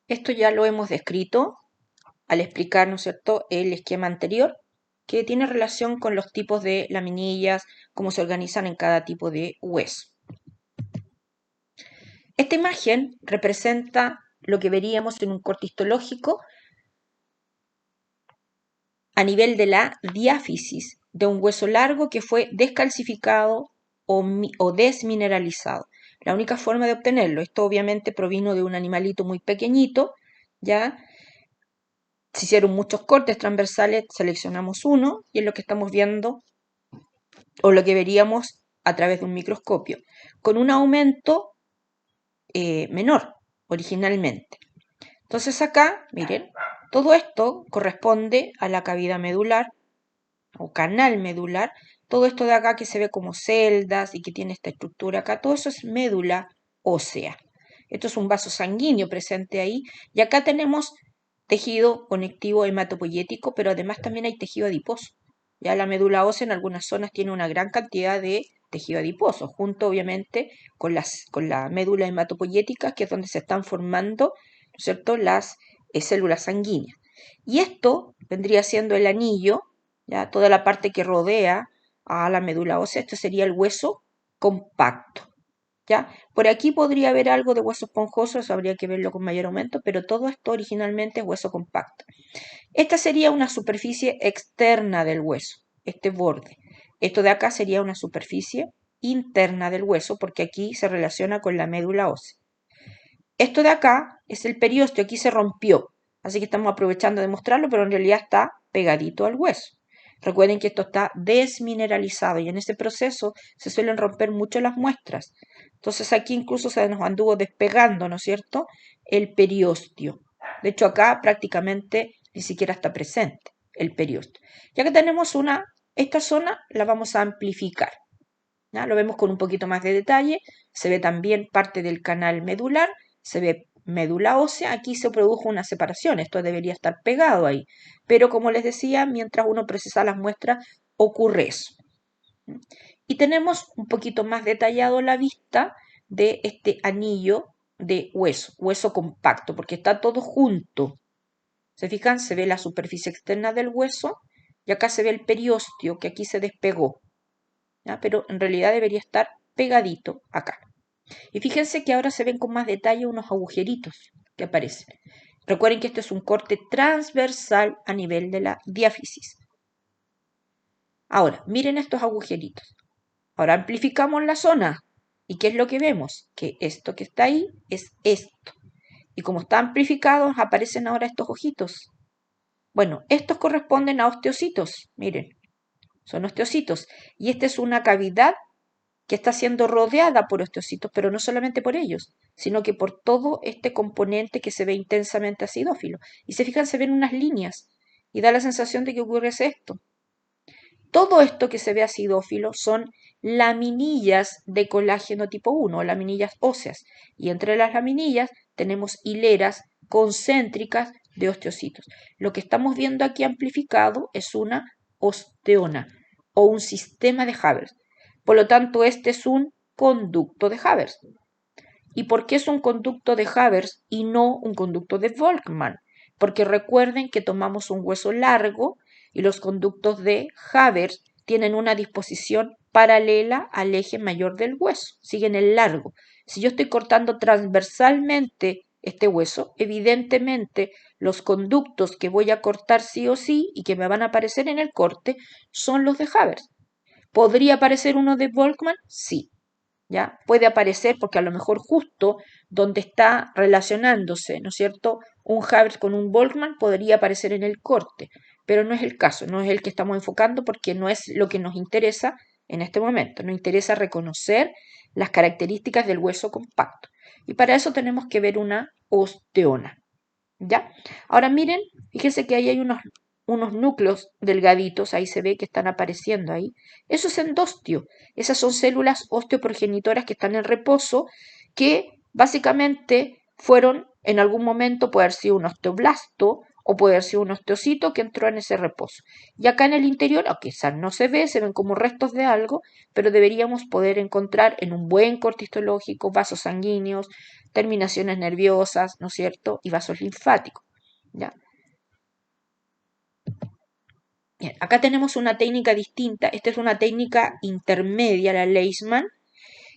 Esto ya lo hemos descrito al explicar, ¿no es cierto?, el esquema anterior, que tiene relación con los tipos de laminillas, cómo se organizan en cada tipo de hueso. Esta imagen representa lo que veríamos en un corte histológico a nivel de la diáfisis de un hueso largo que fue descalcificado o desmineralizado. La única forma de obtenerlo, esto obviamente provino de un animalito muy pequeñito, ya se hicieron muchos cortes transversales, seleccionamos uno y es lo que estamos viendo o lo que veríamos a través de un microscopio, con un aumento menor originalmente. Entonces acá, miren, todo esto corresponde a la cavidad medular o canal medular. Todo esto de acá que se ve como celdas y que tiene esta estructura acá, todo eso es médula ósea. Esto es un vaso sanguíneo presente ahí. Y acá tenemos tejido conectivo hematopoyético, pero además también hay tejido adiposo. Ya la médula ósea en algunas zonas tiene una gran cantidad de tejido adiposo, junto obviamente con la médula hematopoyética, que es donde se están formando, ¿no es cierto?, las células sanguíneas. Y esto vendría siendo el anillo, ya toda la parte que rodea a la médula ósea. Esto sería el hueso compacto. ¿Ya? Por aquí podría haber algo de hueso esponjoso, eso habría que verlo con mayor aumento, pero todo esto originalmente es hueso compacto. Esta sería una superficie externa del hueso, este borde. Esto de acá sería una superficie interna del hueso, porque aquí se relaciona con la médula ósea. Esto de acá es el periósteo, aquí se rompió, así que estamos aprovechando de mostrarlo, pero en realidad está pegadito al hueso. Recuerden que esto está desmineralizado y en ese proceso se suelen romper mucho las muestras. Entonces aquí incluso se nos anduvo despegando, ¿no es cierto?, el periósteo. De hecho acá prácticamente ni siquiera está presente el periósteo. Ya que tenemos esta zona la vamos a amplificar. ¿Ya? Lo vemos con un poquito más de detalle. Se ve también parte del canal medular, se ve médula ósea. Aquí se produjo una separación, esto debería estar pegado ahí. Pero como les decía, mientras uno procesa las muestras, ocurre eso. Y tenemos un poquito más detallado la vista de este anillo de hueso compacto, porque está todo junto. ¿Se fijan? Se ve la superficie externa del hueso y acá se ve el periósteo que aquí se despegó. ¿Ya? Pero en realidad debería estar pegadito acá. Y fíjense que ahora se ven con más detalle unos agujeritos que aparecen. Recuerden que este es un corte transversal a nivel de la diáfisis. Ahora, miren estos agujeritos. Ahora amplificamos la zona. ¿Y qué es lo que vemos? Que esto que está ahí es esto. Y como está amplificado, aparecen ahora estos ojitos. Bueno, estos corresponden a osteocitos. Miren, son osteocitos. Y esta es una cavidad que está siendo rodeada por osteocitos, pero no solamente por ellos, sino que por todo este componente que se ve intensamente acidófilo. Y se fijan, se ven unas líneas y da la sensación de que ocurre esto. Todo esto que se ve acidófilo son laminillas de colágeno tipo 1, laminillas óseas, y entre las laminillas tenemos hileras concéntricas de osteocitos. Lo que estamos viendo aquí amplificado es una osteona o un sistema de Haber. Por lo tanto, este es un conducto de Haber. ¿Y por qué es un conducto de Haber y no un conducto de Volkmann? Porque recuerden que tomamos un hueso largo y los conductos de Haber tienen una disposición paralela al eje mayor del hueso, siguen el largo. Si yo estoy cortando transversalmente este hueso, evidentemente los conductos que voy a cortar sí o sí y que me van a aparecer en el corte son los de Haber. ¿Podría aparecer uno de Volkmann? Sí. ¿Ya? Puede aparecer porque a lo mejor justo donde está relacionándose, ¿no es cierto?, un Haber con un Volkmann podría aparecer en el corte, pero no es el caso, no es el que estamos enfocando porque no es lo que nos interesa en este momento. Nos interesa reconocer las características del hueso compacto y para eso tenemos que ver una osteona. ¿Ya? Ahora miren, fíjense que ahí hay unos núcleos delgaditos, ahí se ve que están apareciendo ahí. Eso es endostio. Esas son células osteoprogenitoras que están en reposo, que básicamente fueron en algún momento, puede haber sido un osteoblasto o puede ser un osteocito que entró en ese reposo. Y acá en el interior, aunque quizás no se ve, se ven como restos de algo, pero deberíamos poder encontrar en un buen corte histológico vasos sanguíneos, terminaciones nerviosas, ¿no es cierto? Y vasos linfáticos, ¿ya? Bien, acá tenemos una técnica distinta. Esta es una técnica intermedia, la Leishman,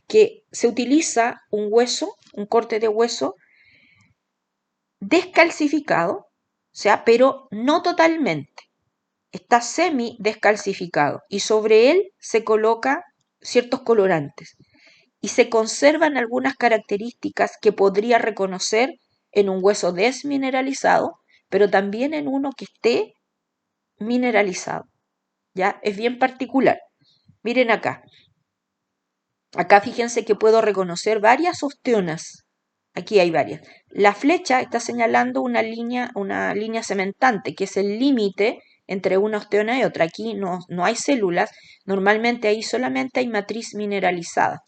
que se utiliza un hueso, un corte de hueso descalcificado, o sea, pero no totalmente. Está semi descalcificado y sobre él se coloca ciertos colorantes y se conservan algunas características que podría reconocer en un hueso desmineralizado, pero también en uno que esté mineralizado. ¿Ya? Es bien particular. Miren acá. Acá fíjense que puedo reconocer varias osteonas. Aquí hay varias. La flecha está señalando una línea cementante, que es el límite entre una osteona y otra. Aquí no hay células, normalmente ahí solamente hay matriz mineralizada.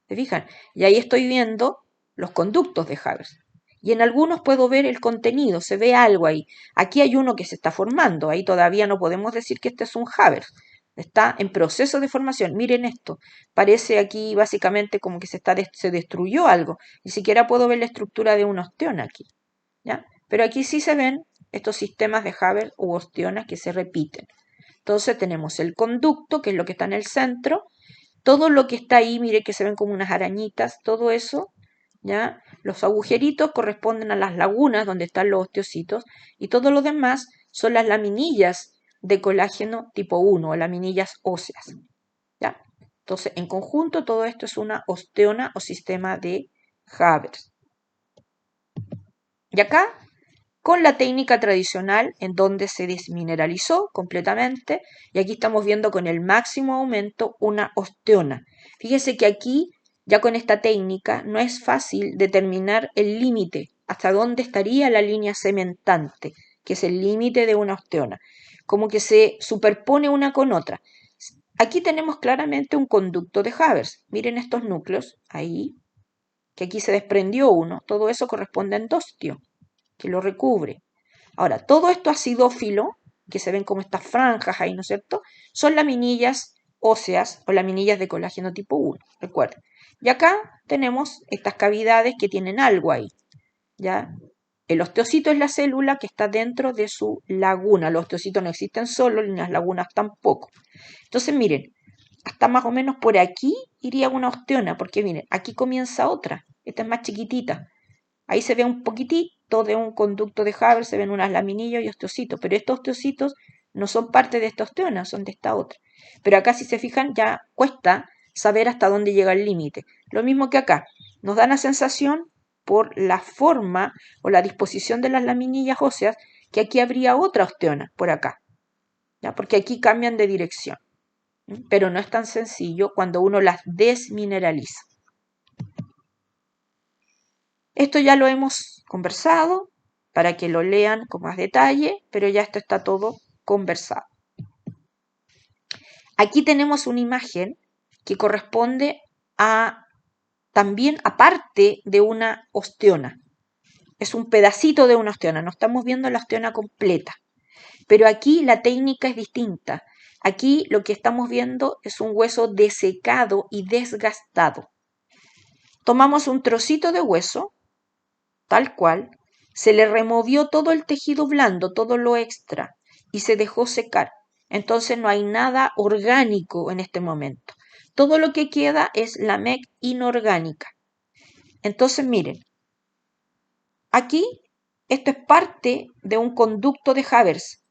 ¿Se fijan? Y ahí estoy viendo los conductos de Havers. Y en algunos puedo ver el contenido, se ve algo ahí. Aquí hay uno que se está formando, ahí todavía no podemos decir que este es un Havers. Está en proceso de formación. Miren esto, parece aquí básicamente como que se destruyó algo. Ni siquiera puedo ver la estructura de una osteona aquí. ¿Ya? Pero aquí sí se ven estos sistemas de Havers u osteonas que se repiten. Entonces tenemos el conducto, que es lo que está en el centro, todo lo que está ahí, mire que se ven como unas arañitas, todo eso, ¿ya? Los agujeritos corresponden a las lagunas donde están los osteocitos y todo lo demás son las laminillas de colágeno tipo 1 o laminillas óseas, ¿ya? Entonces, en conjunto, todo esto es una osteona o sistema de Havers. Y acá, con la técnica tradicional en donde se desmineralizó completamente, y aquí estamos viendo con el máximo aumento una osteona. Fíjese que aquí, ya con esta técnica, no es fácil determinar el límite, hasta dónde estaría la línea cementante, que es el límite de una osteona, como que se superpone una con otra. Aquí tenemos claramente un conducto de Havers. Miren estos núcleos, ahí, que aquí se desprendió uno, todo eso corresponde a endostio, que lo recubre. Ahora, todo esto acidófilo, que se ven como estas franjas ahí, ¿no es cierto? Son laminillas óseas o laminillas de colágeno tipo 1, recuerden. Y acá tenemos estas cavidades que tienen algo ahí, ¿ya? El osteocito es la célula que está dentro de su laguna. Los osteocitos no existen solos, ni las lagunas tampoco. Entonces, miren, hasta más o menos por aquí iría una osteona, porque miren, aquí comienza otra. Esta es más chiquitita. Ahí se ve un poquitito de un conducto de Havers, se ven unas laminillas y osteocitos, pero estos osteocitos no son parte de esta osteona, son de esta otra. Pero acá, si se fijan, ya cuesta saber hasta dónde llega el límite. Lo mismo que acá, nos da la sensación por la forma o la disposición de las laminillas óseas que aquí habría otra osteona por acá, ¿ya? Porque aquí cambian de dirección. Pero no es tan sencillo cuando uno las desmineraliza. Esto ya lo hemos conversado para que lo lean con más detalle, pero ya esto está todo conversado. Aquí tenemos una imagen que corresponde a también aparte de una osteona. Es un pedacito de una osteona, no estamos viendo la osteona completa. Pero aquí la técnica es distinta. Aquí lo que estamos viendo es un hueso desecado y desgastado. Tomamos un trocito de hueso, tal cual, se le removió todo el tejido blando, todo lo extra, y se dejó secar. Entonces no hay nada orgánico en este momento. Todo lo que queda es la MEC inorgánica. Entonces miren, aquí esto es parte de un conducto de Havers,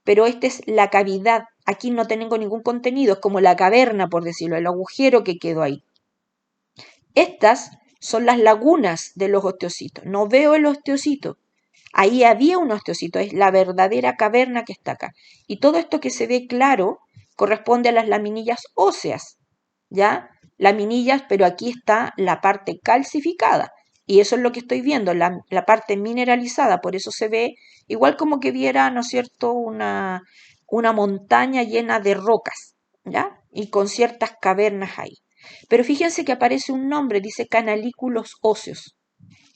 pero esta es la cavidad. Aquí no tengo ningún contenido, es como la caverna, por decirlo, el agujero que quedó ahí. Estas son las lagunas de los osteocitos. No veo el osteocito. Ahí había un osteocito, es la verdadera caverna que está acá. Y todo esto que se ve claro corresponde a las laminillas óseas, ¿ya? Laminillas, pero aquí está la parte calcificada. Y eso es lo que estoy viendo, la parte mineralizada. Por eso se ve igual como que viera, ¿no es cierto?, una montaña llena de rocas, ¿ya? Y con ciertas cavernas ahí. Pero fíjense que aparece un nombre, dice canalículos óseos.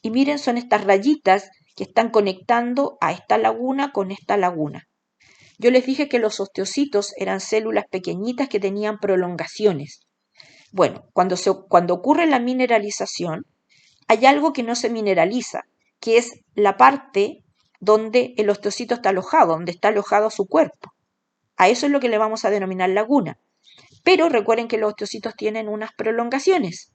Y miren, son estas rayitas que están conectando a esta laguna con esta laguna. Yo les dije que los osteocitos eran células pequeñitas que tenían prolongaciones. Bueno, cuando ocurre la mineralización, hay algo que no se mineraliza, que es la parte donde el osteocito está alojado, donde está alojado su cuerpo. A eso es lo que le vamos a denominar laguna. Pero recuerden que los osteocitos tienen unas prolongaciones.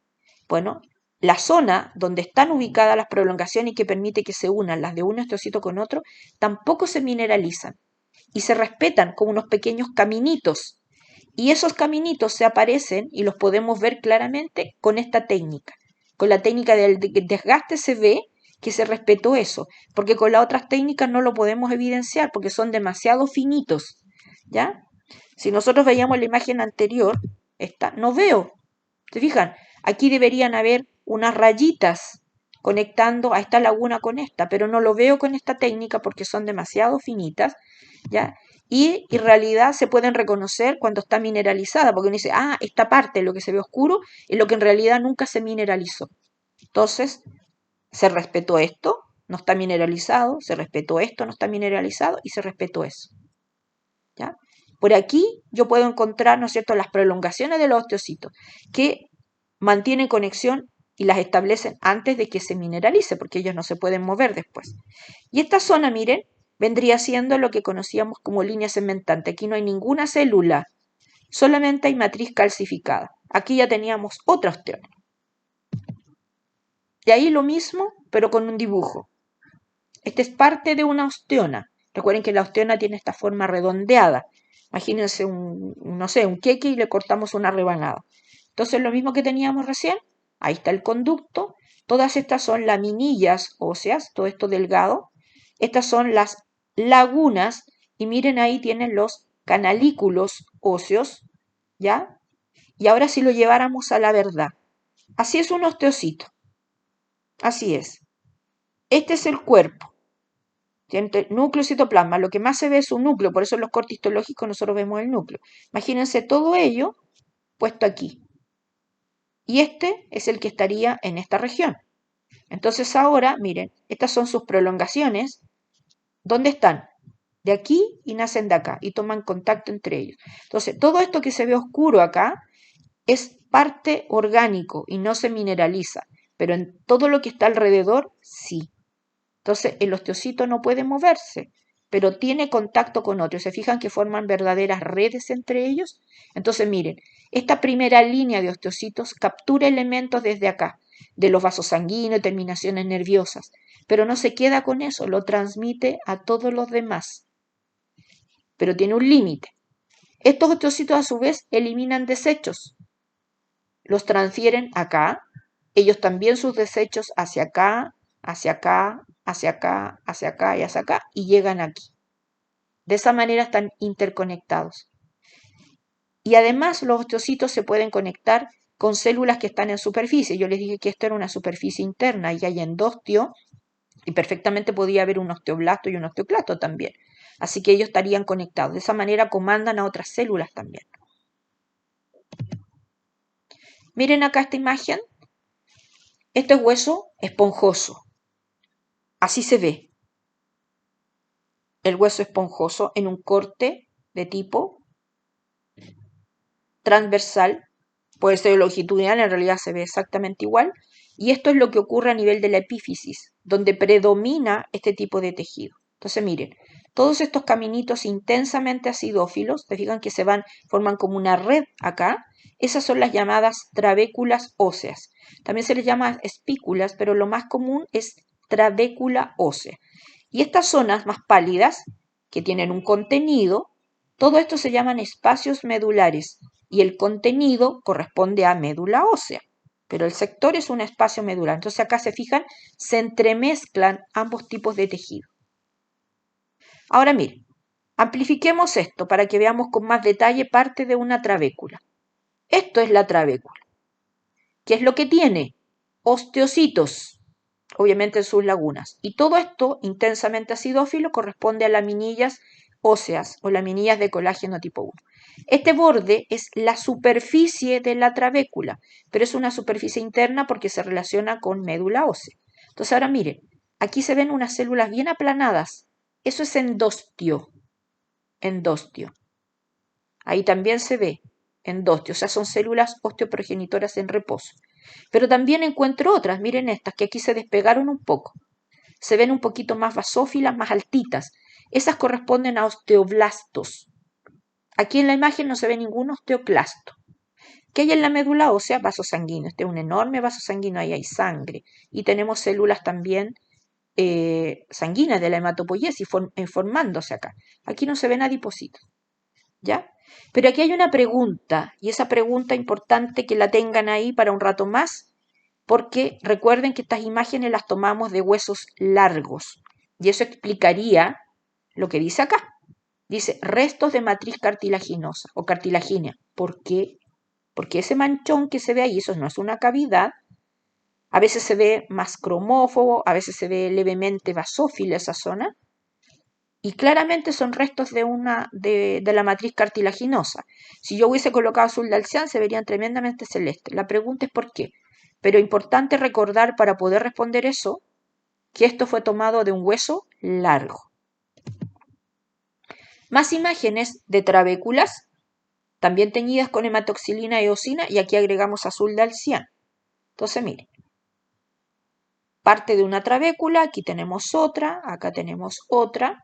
Bueno, la zona donde están ubicadas las prolongaciones y que permite que se unan las de un osteocito con otro, tampoco se mineralizan y se respetan como unos pequeños caminitos. Y esos caminitos se aparecen y los podemos ver claramente con esta técnica. Con la técnica del desgaste se ve que se respetó eso, porque con las otras técnicas no lo podemos evidenciar porque son demasiado finitos, ¿ya? Si nosotros veíamos la imagen anterior, esta, no veo. ¿Se fijan? Aquí deberían haber unas rayitas conectando a esta laguna con esta, pero no lo veo con esta técnica porque son demasiado finitas, ¿ya? Y en realidad se pueden reconocer cuando está mineralizada, porque uno dice, ah, esta parte, lo que se ve oscuro, es lo que en realidad nunca se mineralizó. Entonces, se respetó esto, no está mineralizado, se respetó esto, no está mineralizado, y se respetó eso. ¿Ya? Por aquí yo puedo encontrar, ¿no es cierto?, las prolongaciones de los osteocitos, que mantienen conexión y las establecen antes de que se mineralice, porque ellos no se pueden mover después. Y esta zona, miren, vendría siendo lo que conocíamos como línea cementante. Aquí no hay ninguna célula, solamente hay matriz calcificada. Aquí ya teníamos otra osteona. De ahí lo mismo, pero con un dibujo. Este es parte de una osteona. Recuerden que la osteona tiene esta forma redondeada. Imagínense no sé, un queque y le cortamos una rebanada. Entonces lo mismo que teníamos recién, ahí está el conducto. Todas estas son laminillas óseas, todo esto delgado. Estas son las lagunas y miren ahí tienen los canalículos óseos, ¿ya? Y ahora si lo lleváramos a la verdad. Así es un osteocito. Así es. Este es el cuerpo. Tiene núcleo y citoplasma. Lo que más se ve es un núcleo, por eso en los cortes histológicos nosotros vemos el núcleo. Imagínense todo ello puesto aquí. Y este es el que estaría en esta región. Entonces ahora, miren, estas son sus prolongaciones. ¿Dónde están? De aquí y nacen de acá y toman contacto entre ellos. Entonces, todo esto que se ve oscuro acá es parte orgánico y no se mineraliza, pero en todo lo que está alrededor, sí. Entonces, el osteocito no puede moverse, pero tiene contacto con otros. ¿Se fijan que forman verdaderas redes entre ellos? Entonces, miren, esta primera línea de osteocitos captura elementos desde acá, de los vasos sanguíneos, terminaciones nerviosas, pero no se queda con eso, lo transmite a todos los demás. Pero tiene un límite. Estos osteocitos a su vez eliminan desechos, los transfieren acá, ellos también sus desechos hacia acá, hacia acá, hacia acá, hacia acá y hacia acá, y llegan aquí. De esa manera están interconectados. Y además los osteocitos se pueden conectar con células que están en superficie. Yo les dije que esto era una superficie interna y hay endostio, y perfectamente podía haber un osteoblasto y un osteoclasto también. Así que ellos estarían conectados. De esa manera comandan a otras células también. Miren acá esta imagen. Este es hueso esponjoso. Así se ve. El hueso esponjoso en un corte de tipo transversal, puede ser longitudinal, en realidad se ve exactamente igual, y esto es lo que ocurre a nivel de la epífisis, donde predomina este tipo de tejido. Entonces miren, todos estos caminitos intensamente acidófilos, te fijan que forman como una red acá, esas son las llamadas trabéculas óseas. También se les llama espículas, pero lo más común es trabécula ósea. Y estas zonas más pálidas, que tienen un contenido, todo esto se llaman espacios medulares y el contenido corresponde a médula ósea, pero el sector es un espacio medular. Entonces acá se fijan, se entremezclan ambos tipos de tejido. Ahora miren, amplifiquemos esto para que veamos con más detalle parte de una trabécula. Esto es la trabécula. ¿Qué es lo que tiene? Osteocitos, obviamente en sus lagunas. Y todo esto, intensamente acidófilo, corresponde a laminillas óseas o laminillas de colágeno tipo 1. Este borde es la superficie de la trabécula, pero es una superficie interna porque se relaciona con médula ósea. Entonces ahora miren, aquí se ven unas células bien aplanadas. Eso es endostio. Endostio. Ahí también se ve endostio, o sea, son células osteoprogenitoras en reposo. Pero también encuentro otras, miren estas, que aquí se despegaron un poco. Se ven un poquito más basófilas, más altitas. Esas corresponden a osteoblastos. Aquí en la imagen no se ve ningún osteoclasto. ¿Qué hay en la médula ósea? Vasos sanguíneos. Este es un enorme vaso sanguíneo, ahí hay sangre. Y tenemos células también sanguíneas de la hematopoiesis formándose acá. Aquí no se ven adipocitos, ¿ya? Pero aquí hay una pregunta, y esa pregunta importante que la tengan ahí para un rato más, porque recuerden que estas imágenes las tomamos de huesos largos, y eso explicaría lo que dice acá. Dice restos de matriz cartilaginosa o cartilagínea. ¿Por qué? Porque ese manchón que se ve ahí, eso no es una cavidad. A veces se ve más cromófobo, a veces se ve levemente basófila esa zona, y claramente son restos de la matriz cartilaginosa. Si yo hubiese colocado azul de alcián, se verían tremendamente celestes. La pregunta es por qué. Pero importante recordar para poder responder eso, que esto fue tomado de un hueso largo. Más imágenes de trabéculas, también teñidas con hematoxilina y eosina, y aquí agregamos azul de alcián. Entonces, miren, parte de una trabécula, aquí tenemos otra, acá tenemos otra,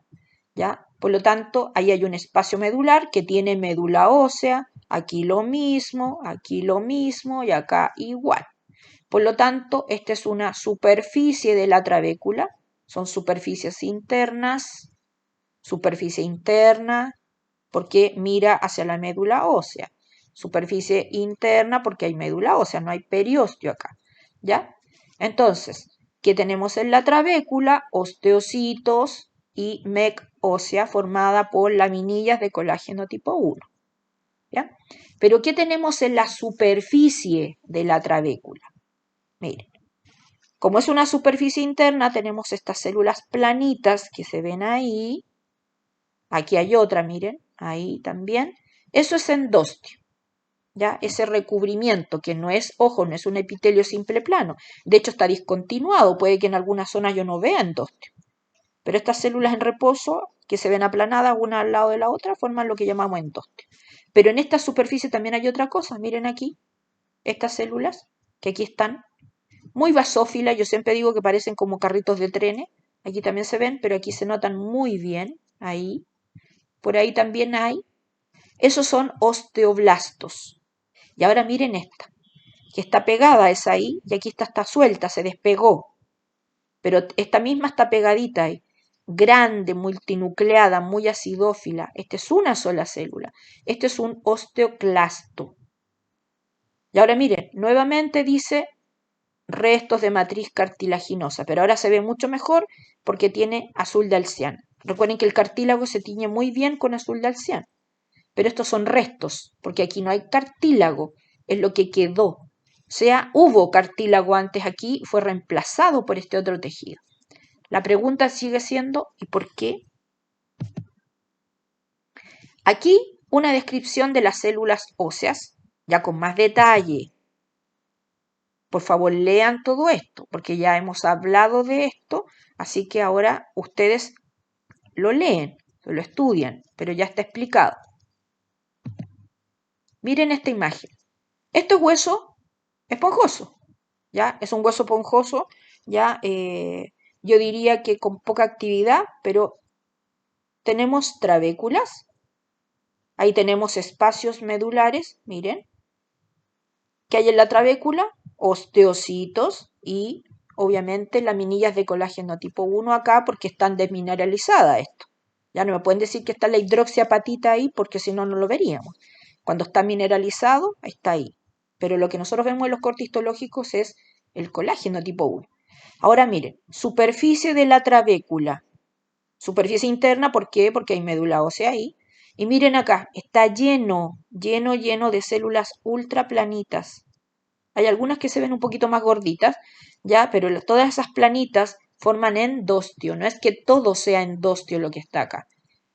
¿ya? Por lo tanto, ahí hay un espacio medular que tiene médula ósea, aquí lo mismo y acá igual. Por lo tanto, esta es una superficie de la trabécula, son superficies internas, superficie interna, porque mira hacia la médula ósea. Superficie interna porque hay médula ósea, no hay periósteo acá, ¿ya? Entonces, ¿qué tenemos en la trabécula? Osteocitos y MEC ósea formada por laminillas de colágeno tipo 1, ¿ya? Pero ¿qué tenemos en la superficie de la trabécula? Miren, como es una superficie interna, tenemos estas células planitas que se ven ahí. Aquí hay otra, miren, ahí también. Eso es endostio, ¿ya? Ese recubrimiento que no es, ojo, no es un epitelio simple plano. De hecho, está discontinuado. Puede que en algunas zonas yo no vea endostio. Pero estas células en reposo, que se ven aplanadas una al lado de la otra, forman lo que llamamos endostio. Pero en esta superficie también hay otra cosa. Miren aquí, estas células, que aquí están, muy basófilas. Yo siempre digo que parecen como carritos de trenes. Aquí también se ven, pero aquí se notan muy bien. Ahí. Por ahí también hay. Esos son osteoblastos. Y ahora miren esta, que está pegada esa ahí, y aquí está suelta, se despegó. Pero esta misma está pegadita ahí, grande, multinucleada, muy acidófila. Esta es una sola célula. Este es un osteoclasto. Y ahora miren, nuevamente dice restos de matriz cartilaginosa, pero ahora se ve mucho mejor porque tiene azul de alcián. Recuerden que el cartílago se tiñe muy bien con azul de alcián. Pero estos son restos, porque aquí no hay cartílago, es lo que quedó. O sea, hubo cartílago antes aquí, fue reemplazado por este otro tejido. La pregunta sigue siendo, ¿y por qué? Aquí una descripción de las células óseas, ya con más detalle. Por favor, lean todo esto, porque ya hemos hablado de esto, así que ahora ustedes lo leen, lo estudian, pero ya está explicado. Miren esta imagen. Esto es hueso esponjoso, ¿ya? Es un hueso esponjoso, ¿ya? Yo diría que con poca actividad, pero tenemos trabéculas, ahí tenemos espacios medulares, miren, que hay en la trabécula, osteocitos y obviamente laminillas de colágeno tipo 1 acá porque están desmineralizadas esto. Ya no me pueden decir que está la hidroxiapatita ahí porque si no, no lo veríamos. Cuando está mineralizado, está ahí. Pero lo que nosotros vemos en los cortes histológicos es el colágeno tipo 1. Ahora miren, superficie de la trabécula. Superficie interna, ¿por qué? Porque hay médula ósea ahí. Y miren acá, está lleno de células ultraplanitas. Hay algunas que se ven un poquito más gorditas, ya, pero todas esas planitas forman endostio. No es que todo sea endostio lo que está acá,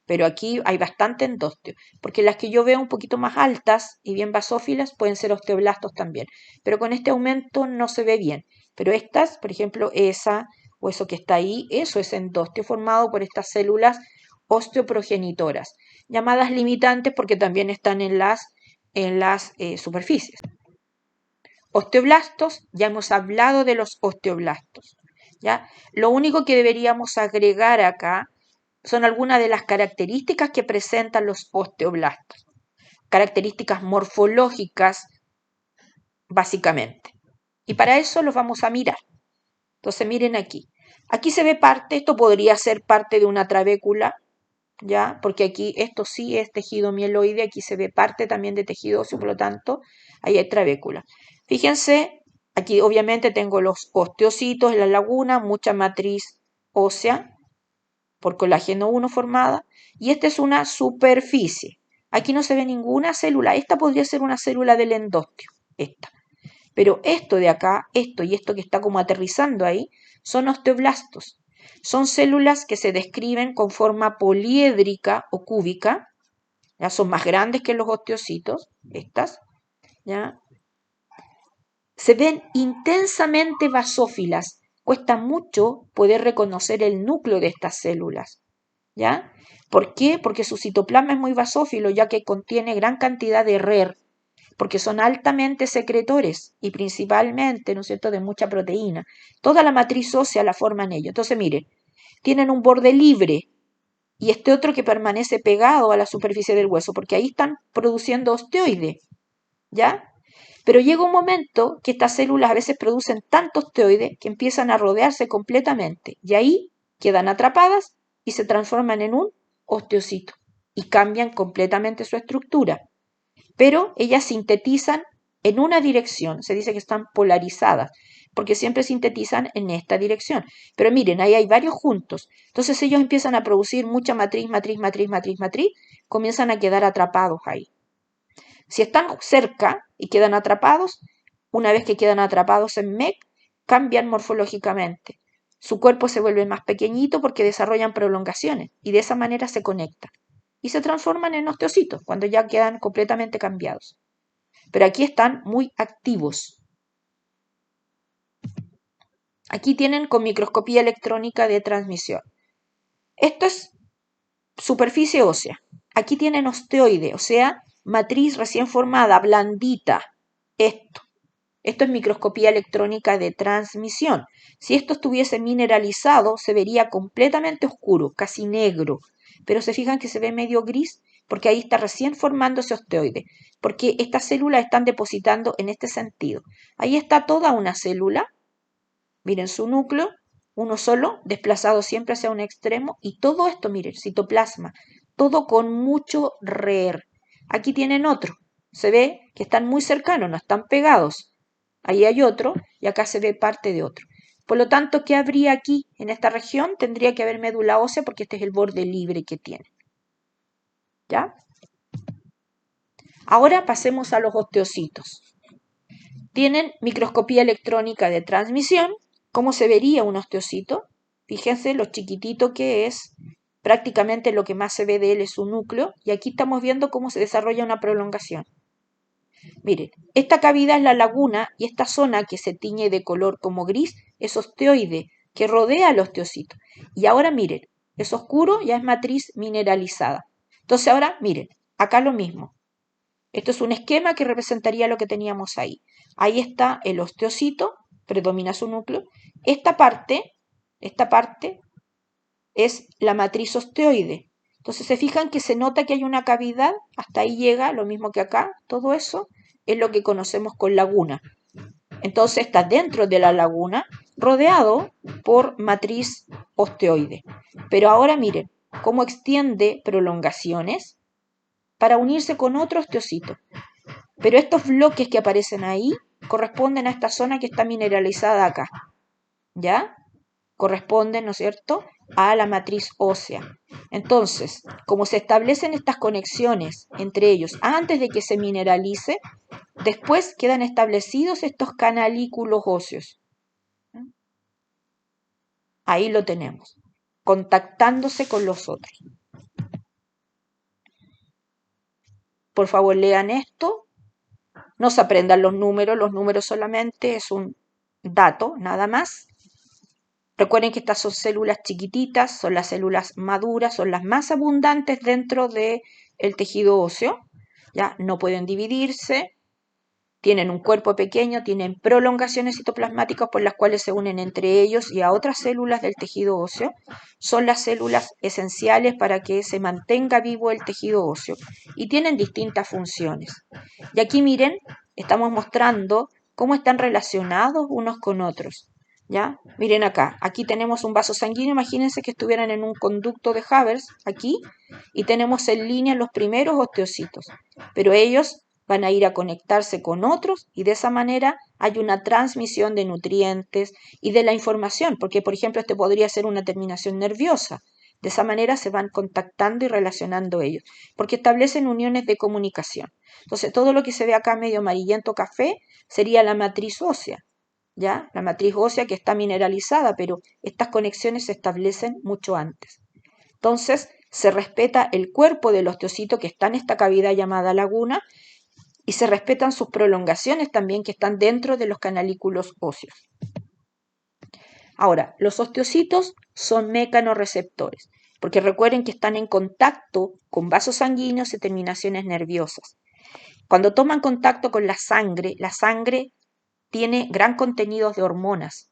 pero aquí hay bastante endostio, porque las que yo veo un poquito más altas y bien basófilas pueden ser osteoblastos también, pero con este aumento no se ve bien. Pero estas, por ejemplo, esa o eso que está ahí, eso es endostio formado por estas células osteoprogenitoras, llamadas limitantes porque también están en las superficies. Osteoblastos, ya hemos hablado de los osteoblastos, ¿ya? Lo único que deberíamos agregar acá son algunas de las características que presentan los osteoblastos, características morfológicas, básicamente. Y para eso los vamos a mirar. Entonces miren aquí. Aquí se ve parte, esto podría ser parte de una trabécula, ¿ya? Porque aquí esto sí es tejido mieloide, aquí se ve parte también de tejido óseo, por lo tanto, ahí hay trabécula. Fíjense, aquí obviamente tengo los osteocitos en la laguna, mucha matriz ósea por colágeno 1 formada, y esta es una superficie. Aquí no se ve ninguna célula, esta podría ser una célula del endostio, esta. Pero esto de acá, esto y esto que está como aterrizando ahí, son osteoblastos. Son células que se describen con forma poliédrica o cúbica, ya son más grandes que los osteocitos, estas, ¿ya? Se ven intensamente basófilas. Cuesta mucho poder reconocer el núcleo de estas células, ¿ya? ¿Por qué? Porque su citoplasma es muy basófilo, ya que contiene gran cantidad de RER, porque son altamente secretores y principalmente, ¿no es cierto?, de mucha proteína. Toda la matriz ósea la forman ellos. Entonces, miren, tienen un borde libre y este otro que permanece pegado a la superficie del hueso, porque ahí están produciendo osteoide, ¿ya? Pero llega un momento que estas células a veces producen tanto osteoide que empiezan a rodearse completamente y ahí quedan atrapadas y se transforman en un osteocito y cambian completamente su estructura. Pero ellas sintetizan en una dirección, se dice que están polarizadas, porque siempre sintetizan en esta dirección. Pero miren, ahí hay varios juntos. Entonces ellos empiezan a producir mucha matriz, comienzan a quedar atrapados ahí. Si están cerca y quedan atrapados, una vez que quedan atrapados en MEC, cambian morfológicamente. Su cuerpo se vuelve más pequeñito porque desarrollan prolongaciones y de esa manera se conectan. Y se transforman en osteocitos cuando ya quedan completamente cambiados. Pero aquí están muy activos. Aquí tienen con microscopía electrónica de transmisión. Esto es superficie ósea. Aquí tienen osteoide, o sea, matriz recién formada, blandita. Esto es microscopía electrónica de transmisión. Si esto estuviese mineralizado, se vería completamente oscuro, casi negro. Pero se fijan que se ve medio gris porque ahí está recién formándose osteoide. Porque estas células están depositando en este sentido. Ahí está toda una célula. Miren su núcleo, uno solo, desplazado siempre hacia un extremo. Y todo esto, miren, citoplasma. Todo con mucho RER. Aquí tienen otro. Se ve que están muy cercanos, no están pegados. Ahí hay otro y acá se ve parte de otro. Por lo tanto, ¿qué habría aquí en esta región? Tendría que haber médula ósea porque este es el borde libre que tiene. ¿Ya? Ahora pasemos a los osteocitos. Tienen microscopía electrónica de transmisión. ¿Cómo se vería un osteocito? Fíjense lo chiquitito que es. Prácticamente lo que más se ve de él es su núcleo. Y aquí estamos viendo cómo se desarrolla una prolongación. Miren, esta cavidad es la laguna y esta zona que se tiñe de color como gris es osteoide, que rodea al osteocito. Y ahora miren, es oscuro, ya es matriz mineralizada. Entonces ahora miren, acá lo mismo. Esto es un esquema que representaría lo que teníamos ahí. Ahí está el osteocito, predomina su núcleo. Esta parte es la matriz osteoide. Entonces se fijan que se nota que hay una cavidad, hasta ahí llega, lo mismo que acá, todo eso es lo que conocemos con laguna. Entonces está dentro de la laguna, rodeado por matriz osteoide. Pero ahora miren cómo extiende prolongaciones para unirse con otro osteocito. Pero estos bloques que aparecen ahí corresponden a esta zona que está mineralizada acá. ¿Ya? Corresponden, ¿no es cierto?, a la matriz ósea. Entonces, como se establecen estas conexiones entre ellos antes de que se mineralice, después quedan establecidos estos canalículos óseos. Ahí lo tenemos, contactándose con los otros. Por favor, lean esto. No se aprendan los números solamente es un dato, nada más. Recuerden que estas son células chiquititas, son las células maduras, son las más abundantes dentro del tejido óseo. ¿Ya? No pueden dividirse, tienen un cuerpo pequeño, tienen prolongaciones citoplasmáticas por las cuales se unen entre ellos y a otras células del tejido óseo. Son las células esenciales para que se mantenga vivo el tejido óseo y tienen distintas funciones. Y aquí miren, estamos mostrando cómo están relacionados unos con otros. ¿Ya? Miren acá, aquí tenemos un vaso sanguíneo, imagínense que estuvieran en un conducto de Haber aquí y tenemos en línea los primeros osteocitos, pero ellos van a ir a conectarse con otros y de esa manera hay una transmisión de nutrientes y de la información, porque por ejemplo este podría ser una terminación nerviosa. De esa manera se van contactando y relacionando ellos, porque establecen uniones de comunicación. Entonces todo lo que se ve acá medio amarillento café sería la matriz ósea, ¿ya? La matriz ósea que está mineralizada, pero estas conexiones se establecen mucho antes. Entonces se respeta el cuerpo del osteocito que está en esta cavidad llamada laguna, y se respetan sus prolongaciones también que están dentro de los canalículos óseos. Ahora, los osteocitos son mecanorreceptores, porque recuerden que están en contacto con vasos sanguíneos y terminaciones nerviosas. Cuando toman contacto con la sangre tiene gran contenido de hormonas,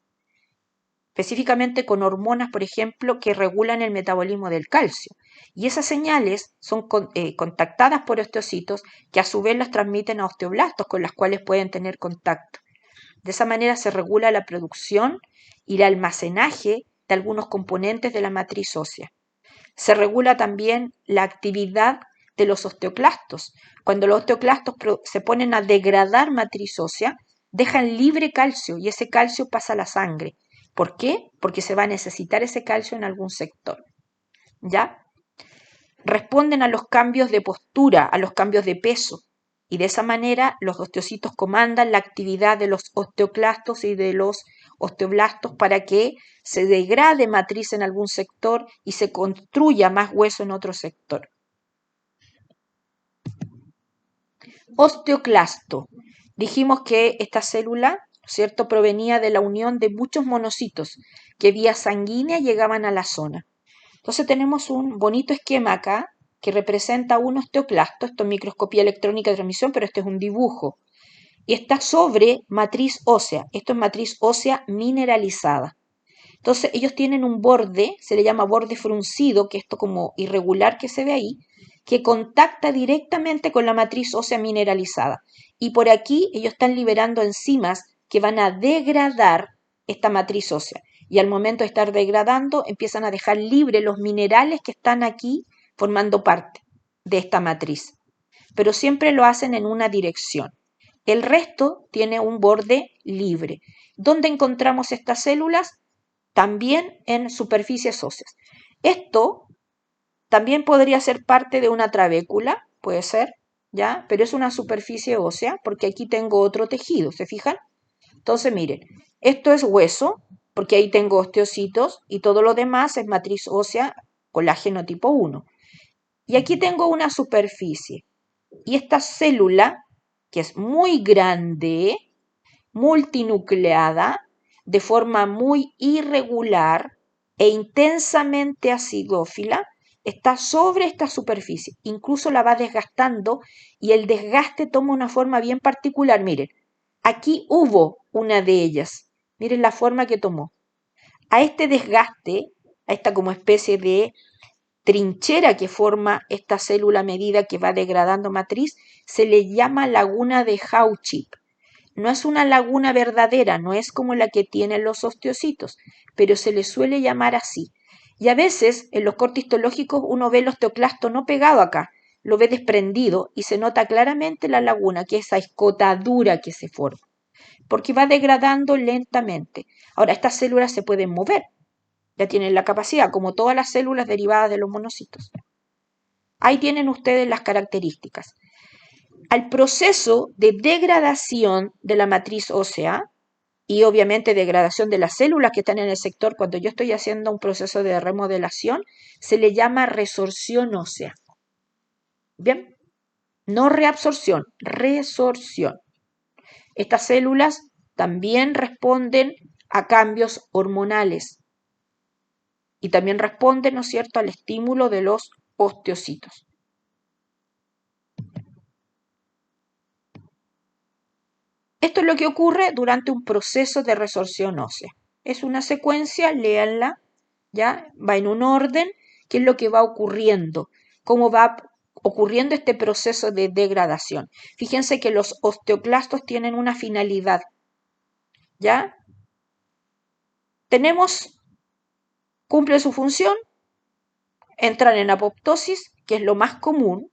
específicamente con hormonas, por ejemplo, que regulan el metabolismo del calcio. Y esas señales son contactadas por osteocitos que a su vez las transmiten a osteoblastos con las cuales pueden tener contacto. De esa manera se regula la producción y el almacenaje de algunos componentes de la matriz ósea. Se regula también la actividad de los osteoclastos. Cuando los osteoclastos se ponen a degradar matriz ósea, dejan libre calcio y ese calcio pasa a la sangre. ¿Por qué? Porque se va a necesitar ese calcio en algún sector. ¿Ya? Responden a los cambios de postura, a los cambios de peso. Y de esa manera los osteocitos comandan la actividad de los osteoclastos y de los osteoblastos para que se degrade matriz en algún sector y se construya más hueso en otro sector. Osteoclasto. Dijimos que esta célula, ¿cierto?, provenía de la unión de muchos monocitos que vía sanguínea llegaban a la zona. Entonces tenemos un bonito esquema acá que representa un osteoclasto, esto es microscopía electrónica de transmisión, pero este es un dibujo. Y está sobre matriz ósea, esto es matriz ósea mineralizada. Entonces ellos tienen un borde, se le llama borde fruncido, que esto como irregular que se ve ahí, que contacta directamente con la matriz ósea mineralizada. Y por aquí ellos están liberando enzimas que van a degradar esta matriz ósea. Y al momento de estar degradando, empiezan a dejar libre los minerales que están aquí formando parte de esta matriz. Pero siempre lo hacen en una dirección. El resto tiene un borde libre. ¿Dónde encontramos estas células? También en superficies óseas. Esto también podría ser parte de una trabécula, puede ser, ¿ya? Pero es una superficie ósea porque aquí tengo otro tejido, ¿se fijan? Entonces, miren, esto es hueso, porque ahí tengo osteocitos y todo lo demás es matriz ósea, colágeno tipo 1. Y aquí tengo una superficie. Y esta célula, que es muy grande, multinucleada, de forma muy irregular e intensamente acidófila, está sobre esta superficie. Incluso la va desgastando y el desgaste toma una forma bien particular. Miren, aquí hubo una de ellas. Miren la forma que tomó. A este desgaste, a esta como especie de trinchera que forma esta célula a medida que va degradando matriz, se le llama laguna de Hauchik. No es una laguna verdadera, no es como la que tienen los osteocitos, pero se le suele llamar así. Y a veces en los cortes histológicos uno ve el osteoclasto no pegado acá, lo ve desprendido y se nota claramente la laguna, que es esa escotadura que se forma, porque va degradando lentamente. Ahora, estas células se pueden mover, ya tienen la capacidad, como todas las células derivadas de los monocitos. Ahí tienen ustedes las características. Al proceso de degradación de la matriz ósea y obviamente degradación de las células que están en el sector, cuando yo estoy haciendo un proceso de remodelación, se le llama resorción ósea. Bien, no reabsorción, resorción. Estas células también responden a cambios hormonales y también responden, ¿no es cierto?, al estímulo de los osteocitos. Esto es lo que ocurre durante un proceso de resorción ósea. Es una secuencia, léanla, ¿ya? Va en un orden, qué es lo que va ocurriendo, cómo va ocurriendo este proceso de degradación. Fíjense que los osteoclastos tienen una finalidad, ¿ya? Cumple su función, entran en apoptosis, que es lo más común,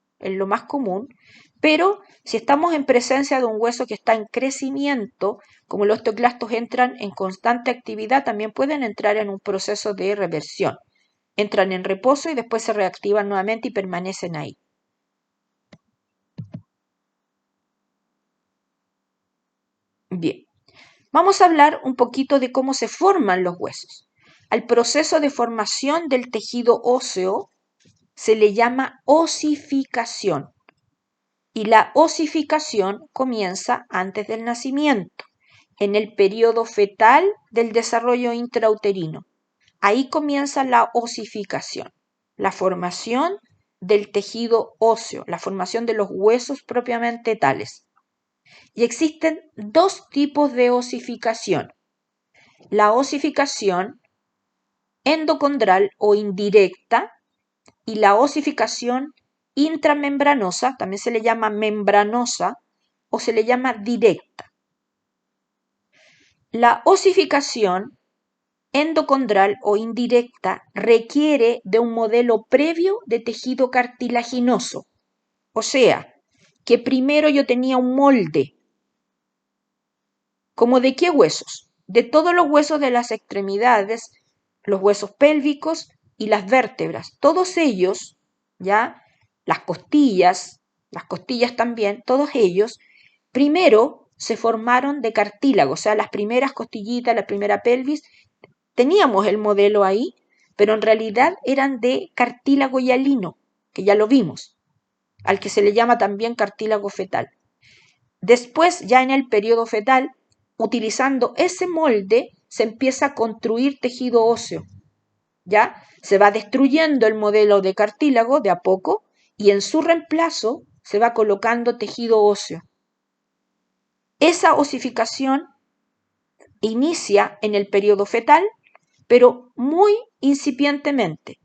pero si estamos en presencia de un hueso que está en crecimiento, como los osteoclastos entran en constante actividad, también pueden entrar en un proceso de reversión. Entran en reposo y después se reactivan nuevamente y permanecen ahí. Bien, vamos a hablar un poquito de cómo se forman los huesos. Al proceso de formación del tejido óseo se le llama osificación. Y la osificación comienza antes del nacimiento, en el periodo fetal del desarrollo intrauterino. Ahí comienza la osificación, la formación del tejido óseo, la formación de los huesos propiamente tales. Y existen dos tipos de osificación. La osificación endocondral o indirecta y la osificación intramembranosa, también se le llama membranosa o se le llama directa. La osificación endocondral o indirecta requiere de un modelo previo de tejido cartilaginoso. O sea, que primero yo tenía un molde. ¿Como de qué huesos? De todos los huesos de las extremidades, los huesos pélvicos y las vértebras. Todos ellos, ¿ya? Las costillas también, todos ellos, primero se formaron de cartílago, o sea, las primeras costillitas, la primera pelvis, teníamos el modelo ahí, pero en realidad eran de cartílago hialino, que ya lo vimos, al que se le llama también cartílago fetal. Después, ya en el periodo fetal, utilizando ese molde, se empieza a construir tejido óseo, ¿ya? Se va destruyendo el modelo de cartílago de a poco y en su reemplazo se va colocando tejido óseo. Esa osificación inicia en el periodo fetal, pero muy incipientemente.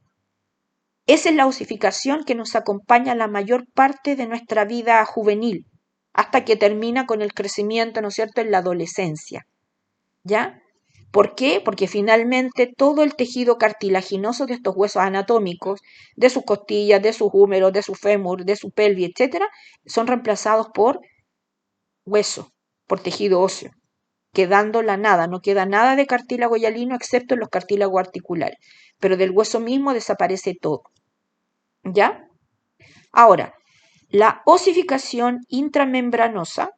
Esa es la osificación que nos acompaña la mayor parte de nuestra vida juvenil, hasta que termina con el crecimiento, ¿no es cierto?, en la adolescencia. ¿Ya? ¿Por qué? Porque finalmente todo el tejido cartilaginoso de estos huesos anatómicos, de sus costillas, de sus húmeros, de su fémur, de su pelvis, etc., son reemplazados por hueso, por tejido óseo, quedando la nada, no queda nada de cartílago hialino excepto en los cartílagos articulares, pero del hueso mismo desaparece todo. ¿Ya? Ahora, la osificación intramembranosa,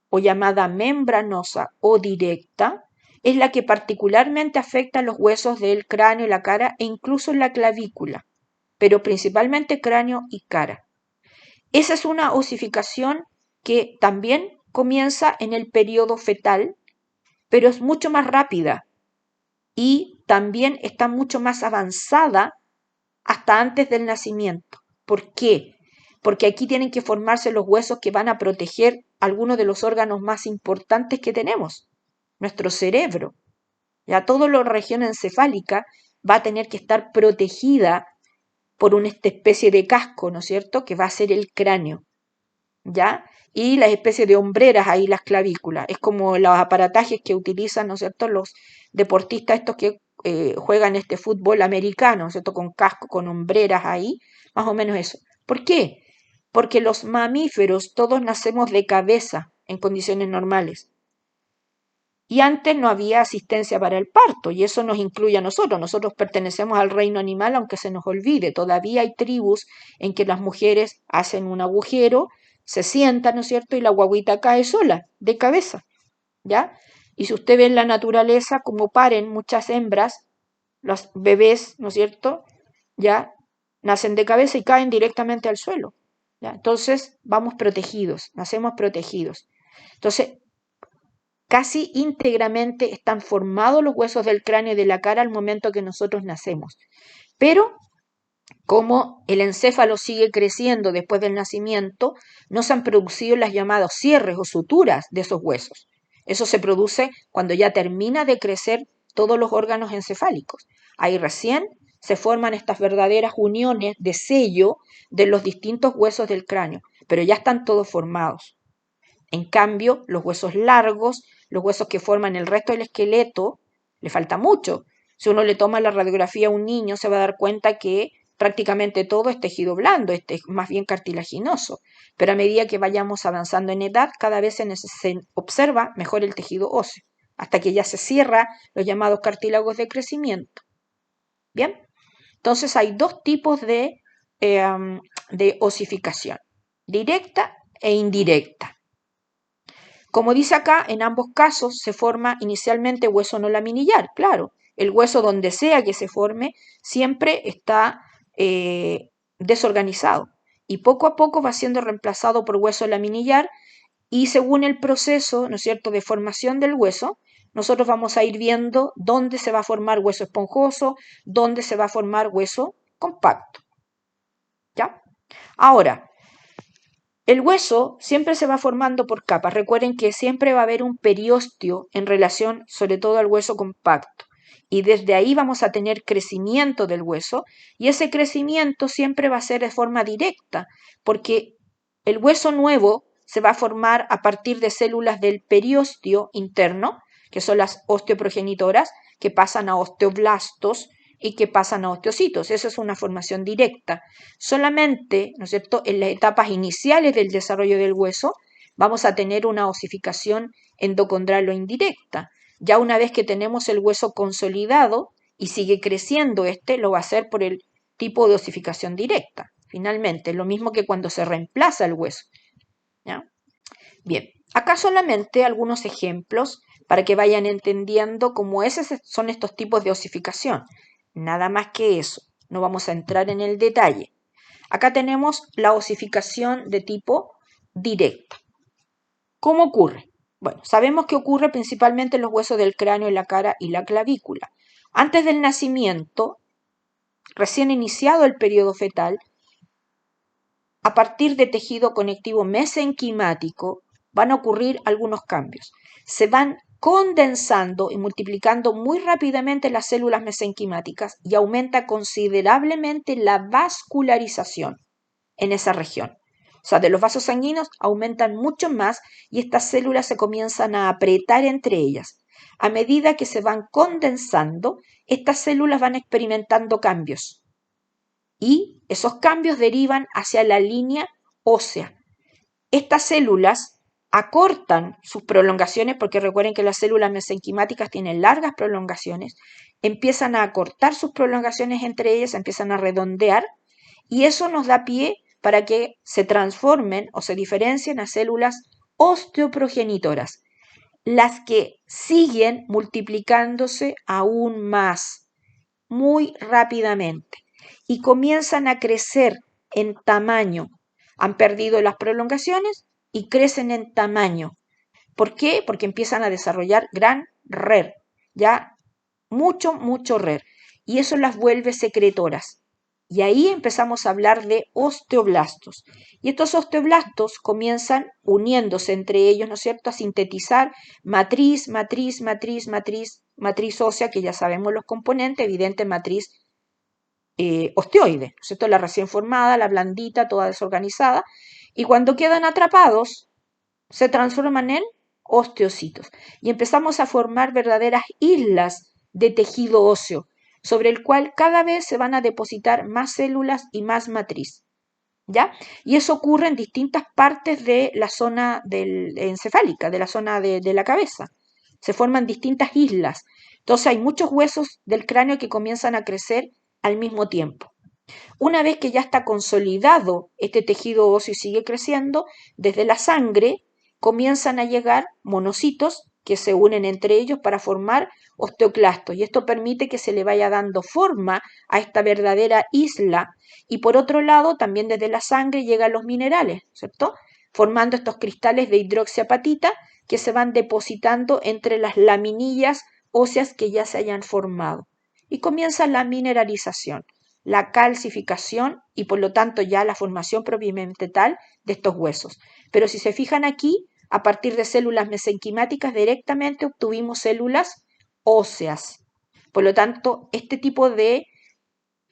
o llamada membranosa o directa, es la que particularmente afecta a los huesos del cráneo, la cara e incluso la clavícula, pero principalmente cráneo y cara. Esa es una osificación que también comienza en el periodo fetal, pero es mucho más rápida y también está mucho más avanzada hasta antes del nacimiento. ¿Por qué? Porque aquí tienen que formarse los huesos que van a proteger algunos de los órganos más importantes que tenemos, nuestro cerebro. Ya toda la región encefálica va a tener que estar protegida por una especie de casco, ¿no es cierto?, que va a ser el cráneo, ¿ya? Y las especies de hombreras ahí, las clavículas. Es como los aparatajes que utilizan, ¿no es cierto?, los deportistas estos que juegan este fútbol americano, ¿no es cierto?, con casco, con hombreras ahí, más o menos eso. ¿Por qué? Porque los mamíferos todos nacemos de cabeza en condiciones normales. Y antes no había asistencia para el parto, y eso nos incluye a nosotros. Nosotros pertenecemos al reino animal, aunque se nos olvide. Todavía hay tribus en que las mujeres hacen un agujero, se sientan, ¿no es cierto?, y la guagüita cae sola, de cabeza, ¿ya? Y si usted ve en la naturaleza como paren muchas hembras, los bebés, ¿no es cierto?, ya nacen de cabeza y caen directamente al suelo, ¿ya? Entonces vamos protegidos, nacemos protegidos. Entonces, casi íntegramente están formados los huesos del cráneo y de la cara al momento que nosotros nacemos. Pero como el encéfalo sigue creciendo después del nacimiento, no se han producido las llamadas cierres o suturas de esos huesos. Eso se produce cuando ya termina de crecer todos los órganos encefálicos. Ahí recién se forman estas verdaderas uniones de sello de los distintos huesos del cráneo, pero ya están todos formados. En cambio, los huesos largos, los huesos que forman el resto del esqueleto, le falta mucho. Si uno le toma la radiografía a un niño, se va a dar cuenta que prácticamente todo es tejido blando, este es más bien cartilaginoso. Pero a medida que vayamos avanzando en edad, cada vez se observa mejor el tejido óseo, hasta que ya se cierra los llamados cartílagos de crecimiento. Bien, entonces hay dos tipos de osificación, directa e indirecta. Como dice acá, en ambos casos se forma inicialmente hueso no laminillar. Claro, el hueso donde sea que se forme siempre está desorganizado y poco a poco va siendo reemplazado por hueso laminillar y según el proceso, ¿no es cierto?, de formación del hueso, nosotros vamos a ir viendo dónde se va a formar hueso esponjoso, dónde se va a formar hueso compacto. ¿Ya? Ahora, el hueso siempre se va formando por capas. Recuerden que siempre va a haber un periósteo en relación sobre todo al hueso compacto. Y desde ahí vamos a tener crecimiento del hueso y ese crecimiento siempre va a ser de forma directa porque el hueso nuevo se va a formar a partir de células del periósteo interno, que son las osteoprogenitoras, que pasan a osteoblastos y que pasan a osteocitos. Esa es una formación directa. Solamente, ¿no es cierto?, en las etapas iniciales del desarrollo del hueso vamos a tener una osificación endocondral o indirecta. Ya una vez que tenemos el hueso consolidado y sigue creciendo lo va a hacer por el tipo de osificación directa. Finalmente, lo mismo que cuando se reemplaza el hueso. ¿Ya? Bien, acá solamente algunos ejemplos para que vayan entendiendo cómo son estos tipos de osificación. Nada más que eso, no vamos a entrar en el detalle. Acá tenemos la osificación de tipo directo. ¿Cómo ocurre? Bueno, sabemos que ocurre principalmente en los huesos del cráneo, en la cara y la clavícula. Antes del nacimiento, recién iniciado el periodo fetal, a partir de tejido conectivo mesenquimático van a ocurrir algunos cambios. Se van condensando y multiplicando muy rápidamente las células mesenquimáticas y aumenta considerablemente la vascularización en esa región. O sea, de los vasos sanguíneos aumentan mucho más y estas células se comienzan a apretar entre ellas. A medida que se van condensando, estas células van experimentando cambios y esos cambios derivan hacia la línea ósea. Estas células acortan sus prolongaciones, porque recuerden que las células mesenquimáticas tienen largas prolongaciones, empiezan a acortar sus prolongaciones entre ellas, empiezan a redondear, y eso nos da pie para que se transformen o se diferencien a células osteoprogenitoras, las que siguen multiplicándose aún más, muy rápidamente, y comienzan a crecer en tamaño. Han perdido las prolongaciones y crecen en tamaño. ¿Por qué? Porque empiezan a desarrollar gran RER, ya mucho RER, y eso las vuelve secretoras. Y ahí empezamos a hablar de osteoblastos. Y estos osteoblastos comienzan uniéndose entre ellos, ¿no es cierto?, a sintetizar matriz ósea, que ya sabemos los componentes, evidente matriz osteoide, ¿no es cierto?, la recién formada, la blandita, toda desorganizada, y cuando quedan atrapados, se transforman en osteocitos. Y empezamos a formar verdaderas islas de tejido óseo, sobre el cual cada vez se van a depositar más células y más matriz. ¿Ya? Y eso ocurre en distintas partes de la zona encefálica, de la zona de la cabeza. Se forman distintas islas. Entonces hay muchos huesos del cráneo que comienzan a crecer al mismo tiempo. Una vez que ya está consolidado este tejido óseo y sigue creciendo, desde la sangre comienzan a llegar monocitos que se unen entre ellos para formar osteoclastos y esto permite que se le vaya dando forma a esta verdadera isla y por otro lado también desde la sangre llegan los minerales, ¿cierto? Formando estos cristales de hidroxiapatita que se van depositando entre las laminillas óseas que ya se hayan formado. Y comienza la mineralización, la calcificación y por lo tanto ya la formación propiamente tal de estos huesos. Pero si se fijan aquí, a partir de células mesenquimáticas directamente obtuvimos células óseas. Por lo tanto, este tipo de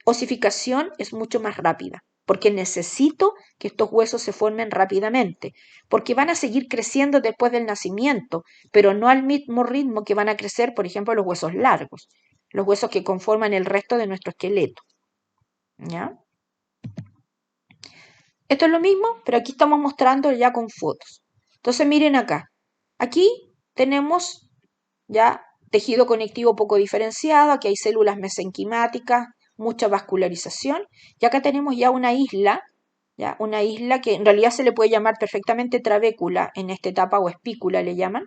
osificación es mucho más rápida, porque necesito que estos huesos se formen rápidamente, porque van a seguir creciendo después del nacimiento, pero no al mismo ritmo que van a crecer, por ejemplo, los huesos largos, los huesos que conforman el resto de nuestro esqueleto. ¿Ya? Esto es lo mismo, pero aquí estamos mostrando ya con fotos. Entonces miren acá, aquí tenemos ya tejido conectivo poco diferenciado, aquí hay células mesenquimáticas, mucha vascularización, y acá tenemos ya una isla que en realidad se le puede llamar perfectamente trabécula en esta etapa o espícula le llaman,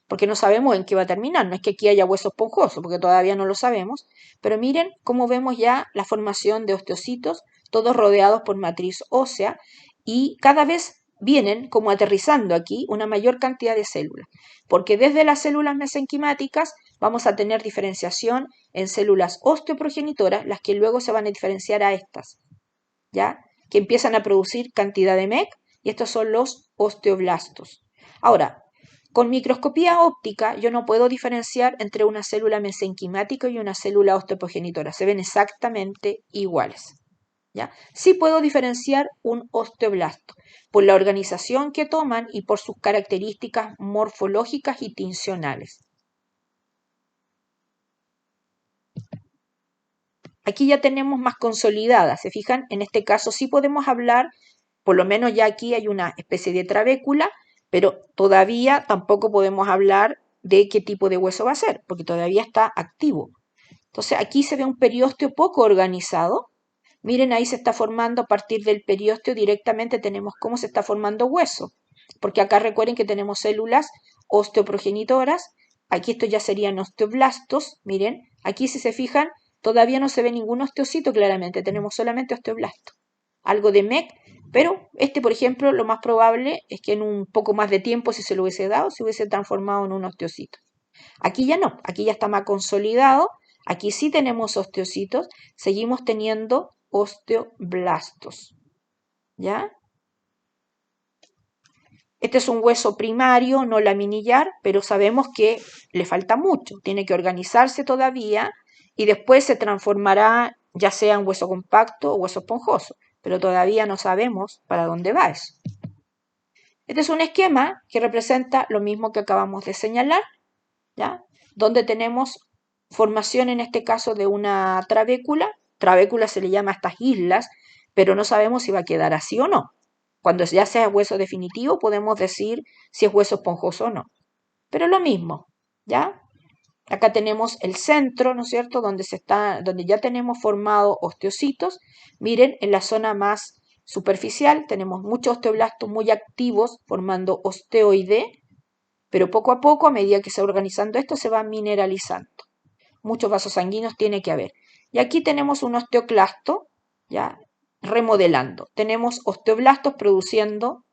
porque no sabemos en qué va a terminar, no es que aquí haya hueso esponjoso, porque todavía no lo sabemos, pero miren cómo vemos ya la formación de osteocitos, todos rodeados por matriz ósea, y cada vez vienen como aterrizando aquí una mayor cantidad de células, porque desde las células mesenquimáticas vamos a tener diferenciación en células osteoprogenitoras, las que luego se van a diferenciar a estas, ¿ya? Que empiezan a producir cantidad de MEC, y estos son los osteoblastos. Ahora, con microscopía óptica yo no puedo diferenciar entre una célula mesenquimática y una célula osteoprogenitora, se ven exactamente iguales. ¿Ya? Sí puedo diferenciar un osteoblasto por la organización que toman y por sus características morfológicas y tincionales. Aquí ya tenemos más consolidadas, ¿se fijan? En este caso sí podemos hablar, por lo menos ya aquí hay una especie de trabécula, pero todavía tampoco podemos hablar de qué tipo de hueso va a ser, porque todavía está activo. Entonces aquí se ve un periósteo poco organizado. Miren, ahí se está formando a partir del periósteo directamente tenemos cómo se está formando hueso, porque acá recuerden que tenemos células osteoprogenitoras, aquí esto ya serían osteoblastos, miren, aquí si se fijan todavía no se ve ningún osteocito claramente, tenemos solamente osteoblasto, algo de MEC, pero este por ejemplo lo más probable es que en un poco más de tiempo si se lo hubiese dado se hubiese transformado en un osteocito. Aquí ya no, aquí ya está más consolidado, aquí sí tenemos osteocitos, seguimos teniendo osteoblastos, ¿ya? Este es un hueso primario, no laminillar, pero sabemos que le falta mucho, tiene que organizarse todavía y después se transformará ya sea en hueso compacto o hueso esponjoso, pero todavía no sabemos para dónde va eso. Este es un esquema que representa lo mismo que acabamos de señalar, ¿ya? Donde tenemos formación en este caso de una trabécula se le llama a estas islas, pero no sabemos si va a quedar así o no. Cuando ya sea hueso definitivo podemos decir si es hueso esponjoso o no. Pero lo mismo, ¿ya? Acá tenemos el centro, ¿no es cierto? Donde ya tenemos formado osteocitos. Miren, en la zona más superficial tenemos muchos osteoblastos muy activos formando osteoide, pero poco a poco, a medida que se va organizando esto, se va mineralizando. Muchos vasos sanguíneos tiene que haber. Y aquí tenemos un osteoclasto, ya remodelando. Tenemos osteoblastos produciendo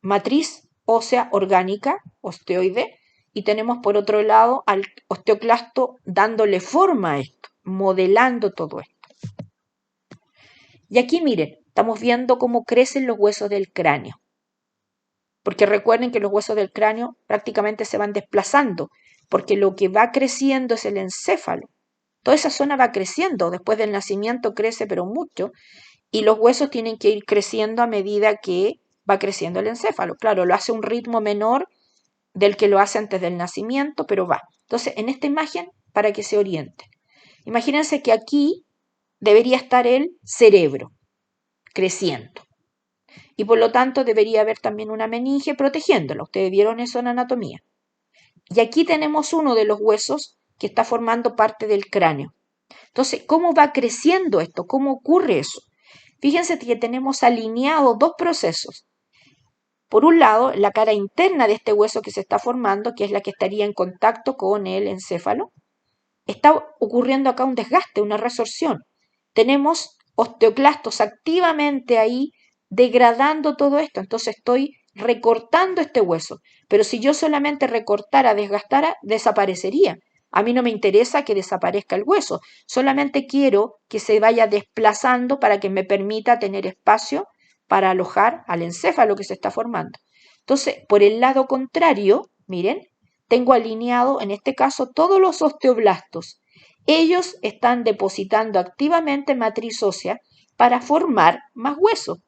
matriz ósea orgánica, osteoide, y tenemos por otro lado al osteoclasto dándole forma a esto, modelando todo esto. Y aquí miren, estamos viendo cómo crecen los huesos del cráneo. Porque recuerden que los huesos del cráneo prácticamente se van desplazando, porque lo que va creciendo es el encéfalo. Toda esa zona va creciendo, después del nacimiento crece pero mucho, y los huesos tienen que ir creciendo a medida que va creciendo el encéfalo. Claro, lo hace a un ritmo menor del que lo hace antes del nacimiento, pero va. Entonces, en esta imagen, para que se orienten, imagínense que aquí debería estar el cerebro creciendo. Y por lo tanto debería haber también una meninge protegiéndolo. Ustedes vieron eso en anatomía. Y aquí tenemos uno de los huesos que está formando parte del cráneo. Entonces, ¿cómo va creciendo esto? ¿Cómo ocurre eso? Fíjense que tenemos alineados dos procesos. Por un lado, la cara interna de este hueso que se está formando, que es la que estaría en contacto con el encéfalo, está ocurriendo acá un desgaste, una resorción. Tenemos osteoclastos activamente ahí degradando todo esto. Entonces estoy recortando este hueso. Pero si yo solamente recortara, desgastara, desaparecería. A mí no me interesa que desaparezca el hueso, solamente quiero que se vaya desplazando para que me permita tener espacio para alojar al encéfalo que se está formando. Entonces, por el lado contrario, miren, tengo alineado en este caso todos los osteoblastos. Ellos están depositando activamente matriz ósea para formar más hueso.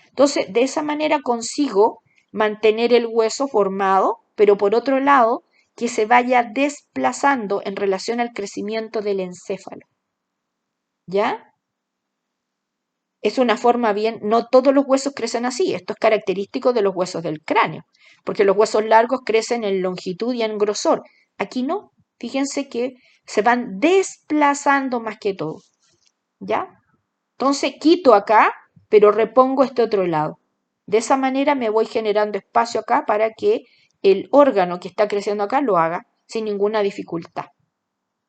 Entonces, de esa manera consigo mantener el hueso formado, pero por otro lado, que se vaya desplazando en relación al crecimiento del encéfalo. ¿Ya? Es una forma bien, no todos los huesos crecen así, esto es característico de los huesos del cráneo, porque los huesos largos crecen en longitud y en grosor. Aquí no, fíjense que se van desplazando más que todo. ¿Ya? Entonces quito acá, pero repongo este otro lado. De esa manera me voy generando espacio acá para que el órgano que está creciendo acá lo haga sin ninguna dificultad.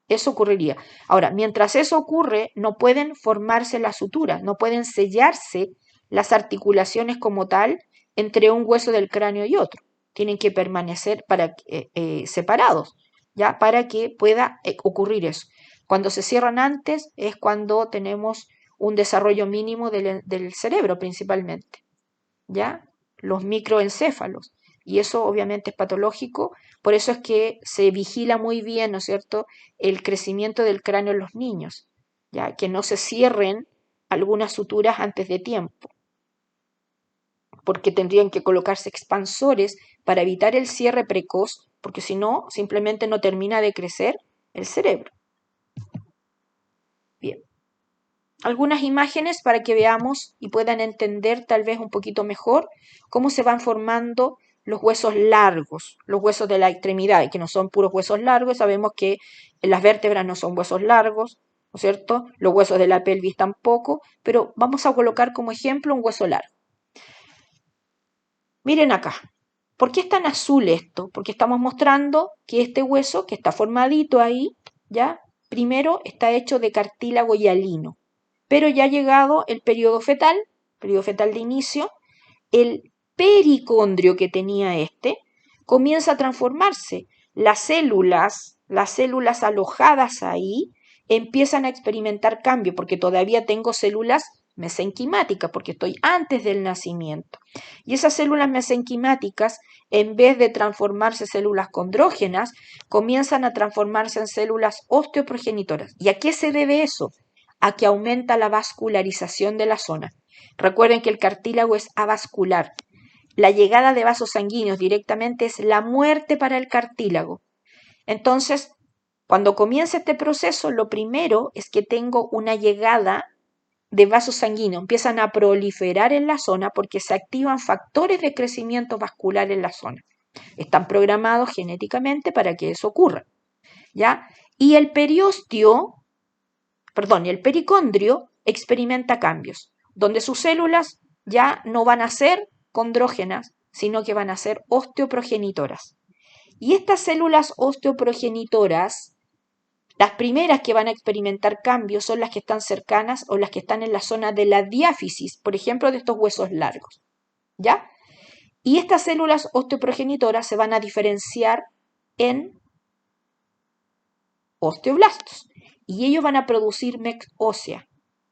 Eso ocurriría. Ahora, mientras eso ocurre, no pueden formarse las suturas, no pueden sellarse las articulaciones como tal entre un hueso del cráneo y otro. Tienen que permanecer separados, ¿ya? Para que pueda ocurrir eso. Cuando se cierran antes es cuando tenemos un desarrollo mínimo del cerebro principalmente, ¿ya? Los microencéfalos. Y eso obviamente es patológico, por eso es que se vigila muy bien, ¿no es cierto?, el crecimiento del cráneo en los niños, ¿ya? Que no se cierren algunas suturas antes de tiempo, porque tendrían que colocarse expansores para evitar el cierre precoz, porque si no, simplemente no termina de crecer el cerebro. Bien. Algunas imágenes para que veamos y puedan entender tal vez un poquito mejor cómo se van formando los huesos largos, los huesos de la extremidad, que no son puros huesos largos, sabemos que las vértebras no son huesos largos, ¿no es cierto? Los huesos de la pelvis tampoco, pero vamos a colocar como ejemplo un hueso largo. Miren acá, ¿por qué es tan azul esto? Porque estamos mostrando que este hueso que está formadito ahí, ¿ya? Primero está hecho de cartílago hialino. Pero ya ha llegado el periodo fetal de inicio, el pericondrio que tenía este comienza a transformarse. Las células alojadas ahí empiezan a experimentar cambio porque todavía tengo células mesenquimáticas porque estoy antes del nacimiento. Y esas células mesenquimáticas, en vez de transformarse en células condrógenas, comienzan a transformarse en células osteoprogenitoras. ¿Y a qué se debe eso? A que aumenta la vascularización de la zona. Recuerden que el cartílago es avascular. La llegada de vasos sanguíneos directamente es la muerte para el cartílago. Entonces, cuando comienza este proceso, lo primero es que tengo una llegada de vasos sanguíneos. Empiezan a proliferar en la zona porque se activan factores de crecimiento vascular en la zona. Están programados genéticamente para que eso ocurra. ¿Ya? Y el pericondrio experimenta cambios, donde sus células ya no van a ser condrógenas, sino que van a ser osteoprogenitoras. Y estas células osteoprogenitoras, las primeras que van a experimentar cambios son las que están cercanas o las que están en la zona de la diáfisis, por ejemplo, de estos huesos largos. ¿Ya? Y estas células osteoprogenitoras se van a diferenciar en osteoblastos. Y ellos van a producir mex ósea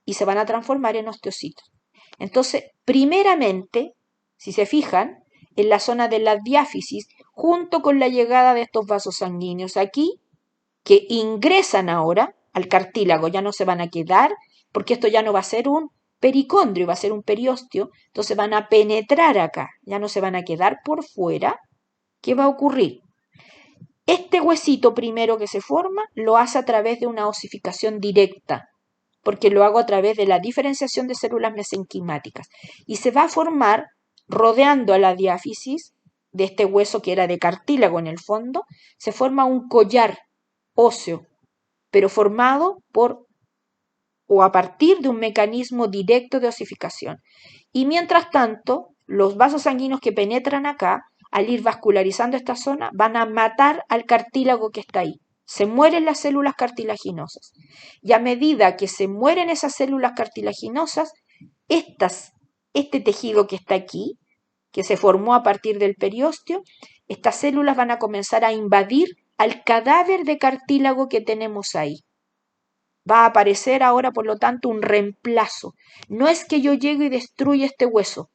y se van a transformar en osteocitos. Entonces, primeramente, si se fijan, en la zona de la diáfisis, junto con la llegada de estos vasos sanguíneos aquí, que ingresan ahora al cartílago, ya no se van a quedar, porque esto ya no va a ser un pericondrio, va a ser un periósteo, entonces van a penetrar acá, ya no se van a quedar por fuera. ¿Qué va a ocurrir? Este huesito primero que se forma lo hace a través de una osificación directa, porque lo hago a través de la diferenciación de células mesenquimáticas. Y se va a formar rodeando a la diáfisis de este hueso que era de cartílago en el fondo, se forma un collar óseo, pero formado por o a partir de un mecanismo directo de osificación. Y mientras tanto, los vasos sanguíneos que penetran acá, al ir vascularizando esta zona, van a matar al cartílago que está ahí. Se mueren las células cartilaginosas. Y a medida que se mueren esas células cartilaginosas, este tejido que está aquí que se formó a partir del periósteo, estas células van a comenzar a invadir al cadáver de cartílago que tenemos ahí. Va a aparecer ahora, por lo tanto, un reemplazo. No es que yo llegue y destruya este hueso.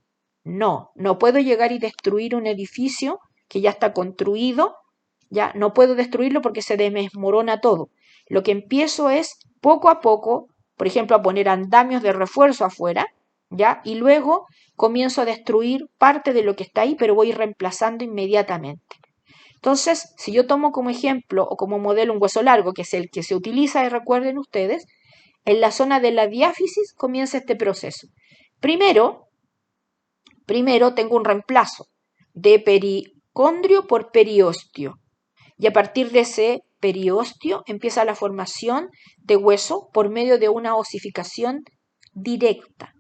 No, no puedo llegar y destruir un edificio que ya está construido. Ya no puedo destruirlo porque se desmorona todo. Lo que empiezo es poco a poco, por ejemplo, a poner andamios de refuerzo afuera, ¿ya? Y luego comienzo a destruir parte de lo que está ahí, pero voy reemplazando inmediatamente. Entonces, si yo tomo como ejemplo o como modelo un hueso largo, que es el que se utiliza, y recuerden ustedes, en la zona de la diáfisis comienza este proceso. Primero tengo un reemplazo de pericondrio por periósteo. Y a partir de ese periósteo empieza la formación de hueso por medio de una osificación directa.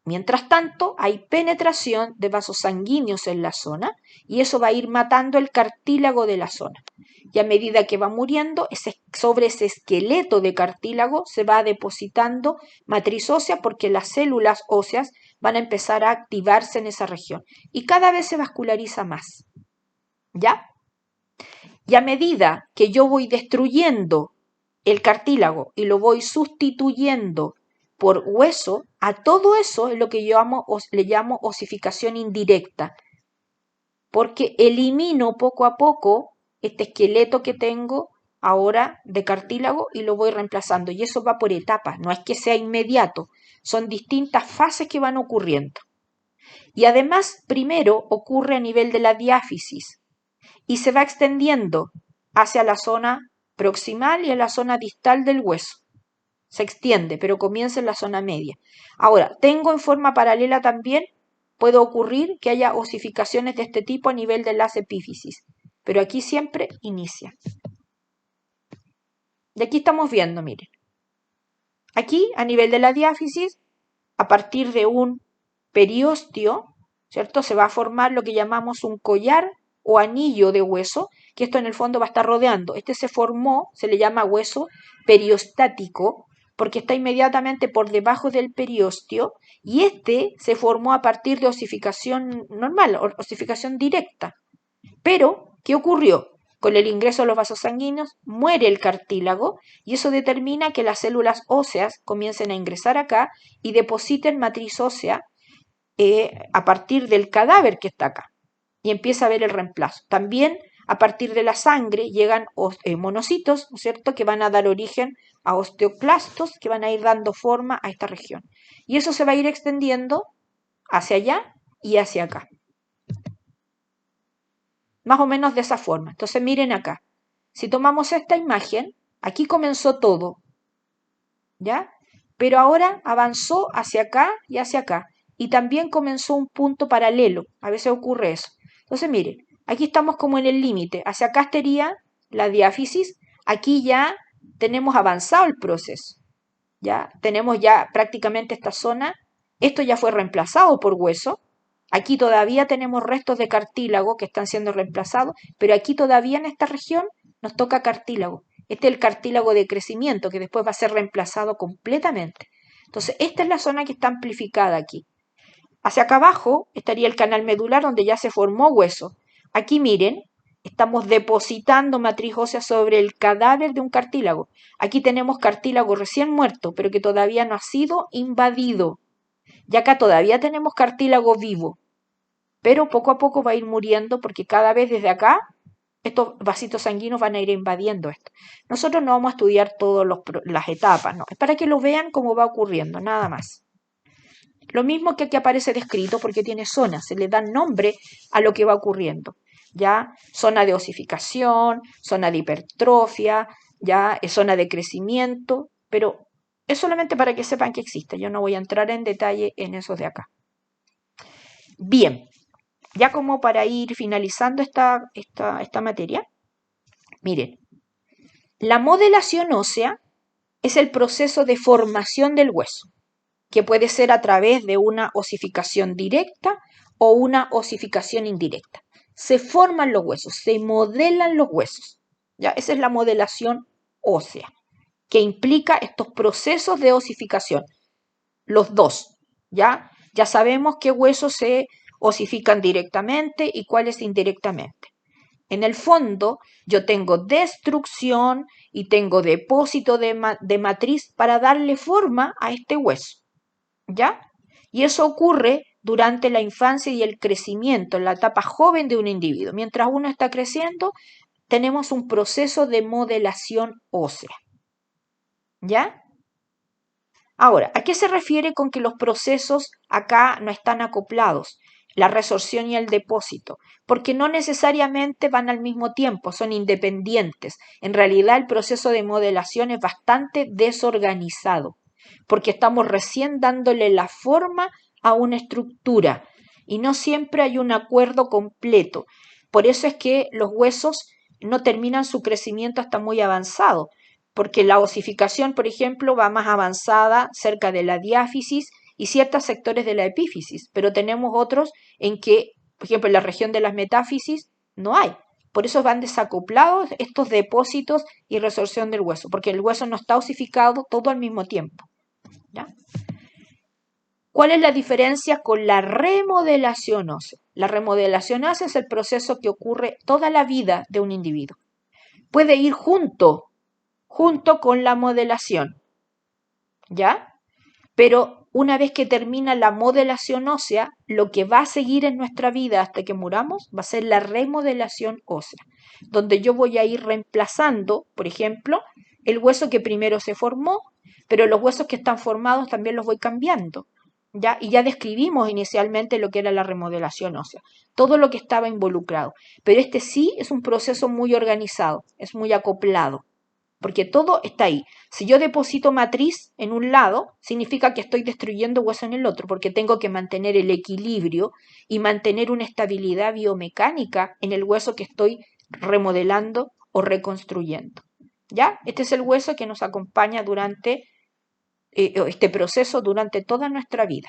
Mientras tanto, hay penetración de vasos sanguíneos en la zona y eso va a ir matando el cartílago de la zona. Y a medida que va muriendo, sobre ese esqueleto de cartílago se va depositando matriz ósea porque las células óseas van a empezar a activarse en esa región y cada vez se vasculariza más. ¿Ya? Y a medida que yo voy destruyendo el cartílago y lo voy sustituyendo por hueso, a todo eso es lo que yo le llamo osificación indirecta, porque elimino poco a poco este esqueleto que tengo ahora de cartílago y lo voy reemplazando. Y eso va por etapas, no es que sea inmediato, son distintas fases que van ocurriendo. Y además, primero ocurre a nivel de la diáfisis y se va extendiendo hacia la zona proximal y a la zona distal del hueso. Se extiende, pero comienza en la zona media. Ahora, tengo en forma paralela también, puede ocurrir que haya osificaciones de este tipo a nivel de las epífisis, pero aquí siempre inicia. Y aquí estamos viendo, miren. Aquí, a nivel de la diáfisis, a partir de un periósteo, ¿cierto? Se va a formar lo que llamamos un collar o anillo de hueso, que esto en el fondo va a estar rodeando. Este se formó, se le llama hueso periostático, porque está inmediatamente por debajo del periósteo, y este se formó a partir de osificación normal, osificación directa. Pero, ¿qué ocurrió? Con el ingreso de los vasos sanguíneos muere el cartílago y eso determina que las células óseas comiencen a ingresar acá y depositen matriz ósea a partir del cadáver que está acá y empieza a haber el reemplazo. También a partir de la sangre llegan monocitos, ¿no es cierto?, que van a dar origen a osteoclastos que van a ir dando forma a esta región. Y eso se va a ir extendiendo hacia allá y hacia acá. Más o menos de esa forma. Entonces miren acá. Si tomamos esta imagen, aquí comenzó todo, ¿ya? Pero ahora avanzó hacia acá y hacia acá. Y también comenzó un punto paralelo. A veces ocurre eso. Entonces miren, aquí estamos como en el límite. Hacia acá estaría la diáfisis. Aquí ya tenemos avanzado el proceso. ¿Ya? Tenemos ya prácticamente esta zona. Esto ya fue reemplazado por hueso. Aquí todavía tenemos restos de cartílago que están siendo reemplazados, pero aquí todavía en esta región nos toca cartílago. Este es el cartílago de crecimiento que después va a ser reemplazado completamente. Entonces, esta es la zona que está amplificada aquí. Hacia acá abajo estaría el canal medular donde ya se formó hueso. Aquí miren, estamos depositando matriz ósea sobre el cadáver de un cartílago. Aquí tenemos cartílago recién muerto, pero que todavía no ha sido invadido. Y acá todavía tenemos cartílago vivo, pero poco a poco va a ir muriendo porque cada vez desde acá estos vasitos sanguíneos van a ir invadiendo esto. Nosotros no vamos a estudiar todas las etapas, no, es para que lo vean cómo va ocurriendo, nada más. Lo mismo que aquí aparece descrito porque tiene zonas, se le da nombre a lo que va ocurriendo. Ya, zona de osificación, zona de hipertrofia, ya, zona de crecimiento, pero es solamente para que sepan que existe. Yo no voy a entrar en detalle en esos de acá. Bien, ya como para ir finalizando esta materia, miren, la modelación ósea es el proceso de formación del hueso, que puede ser a través de una osificación directa o una osificación indirecta. Se forman los huesos, se modelan los huesos. ¿Ya? Esa es la modelación ósea, que implica estos procesos de osificación. Los dos, ¿ya? Ya sabemos qué hueso se osifican directamente y cuáles indirectamente. En el fondo, yo tengo destrucción y tengo depósito de matriz para darle forma a este hueso, ¿ya? Y eso ocurre durante la infancia y el crecimiento, en la etapa joven de un individuo. Mientras uno está creciendo, tenemos un proceso de modelación ósea, ¿ya? Ahora, ¿a qué se refiere con que los procesos acá no están acoplados? La resorción y el depósito, porque no necesariamente van al mismo tiempo, son independientes. En realidad el proceso de modelación es bastante desorganizado, porque estamos recién dándole la forma a una estructura y no siempre hay un acuerdo completo. Por eso es que los huesos no terminan su crecimiento hasta muy avanzado, porque la osificación, por ejemplo, va más avanzada cerca de la diáfisis y ciertos sectores de la epífisis, pero tenemos otros en que, por ejemplo, en la región de las metáfisis no hay. Por eso van desacoplados estos depósitos y resorción del hueso, porque el hueso no está osificado todo al mismo tiempo, ¿ya? ¿Cuál es la diferencia con la remodelación ósea? La remodelación ósea es el proceso que ocurre toda la vida de un individuo. Puede ir junto con la modelación, ¿ya? Pero una vez que termina la modelación ósea, lo que va a seguir en nuestra vida hasta que muramos va a ser la remodelación ósea, donde yo voy a ir reemplazando, por ejemplo, el hueso que primero se formó, pero los huesos que están formados también los voy cambiando, ¿ya? Y ya describimos inicialmente lo que era la remodelación ósea, todo lo que estaba involucrado. Pero este sí es un proceso muy organizado, es muy acoplado, porque todo está ahí. Si yo deposito matriz en un lado, significa que estoy destruyendo hueso en el otro, porque tengo que mantener el equilibrio y mantener una estabilidad biomecánica en el hueso que estoy remodelando o reconstruyendo. ¿Ya? Este es el hueso que nos acompaña durante este proceso durante toda nuestra vida.